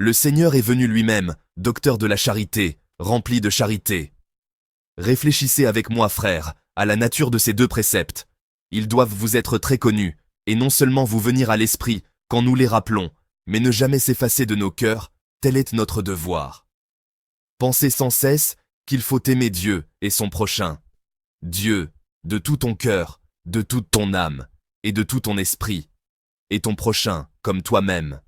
Le Seigneur est venu lui-même, docteur de la charité, rempli de charité. Réfléchissez avec moi, frères, à la nature de ces deux préceptes. Ils doivent vous être très connus, et non seulement vous venir à l'esprit quand nous les rappelons, mais ne jamais s'effacer de nos cœurs, tel est notre devoir. Pensez sans cesse qu'il faut aimer Dieu et son prochain. Dieu, de tout ton cœur, de toute ton âme, et de tout ton esprit, et ton prochain, comme toi-même.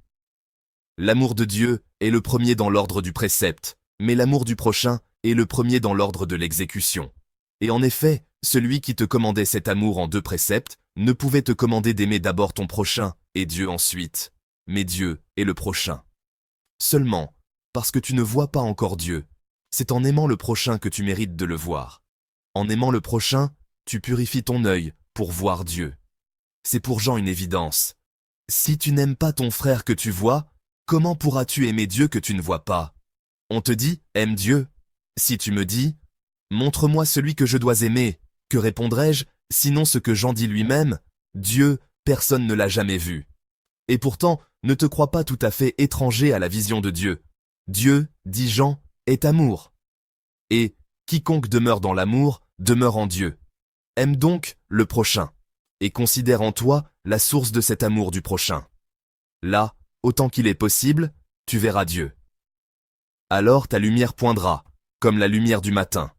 L'amour de Dieu est le premier dans l'ordre du précepte, mais l'amour du prochain est le premier dans l'ordre de l'exécution. Et en effet, celui qui te commandait cet amour en deux préceptes ne pouvait te commander d'aimer d'abord ton prochain et Dieu ensuite, mais Dieu est le prochain. Seulement, parce que tu ne vois pas encore Dieu, c'est en aimant le prochain que tu mérites de le voir. En aimant le prochain, tu purifies ton œil pour voir Dieu. C'est pour Jean une évidence. Si tu n'aimes pas ton frère que tu vois, comment pourras-tu aimer Dieu que tu ne vois pas? On te dit « aime Dieu ». Si tu me dis « montre-moi celui que je dois aimer », que répondrai-je, sinon ce que Jean dit lui-même, Dieu, personne ne l'a jamais vu. Et pourtant, ne te crois pas tout à fait étranger à la vision de Dieu. Dieu, dit Jean, est amour. Et quiconque demeure dans l'amour, demeure en Dieu. Aime donc le prochain, et considère en toi la source de cet amour du prochain. Là, autant qu'il est possible, tu verras Dieu. Alors ta lumière poindra, comme la lumière du matin.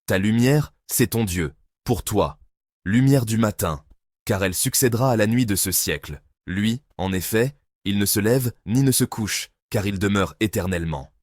Ta lumière, c'est ton Dieu, pour toi, lumière du matin, car elle succédera à la nuit de ce siècle. Lui, en effet, il ne se lève ni ne se couche, car il demeure éternellement.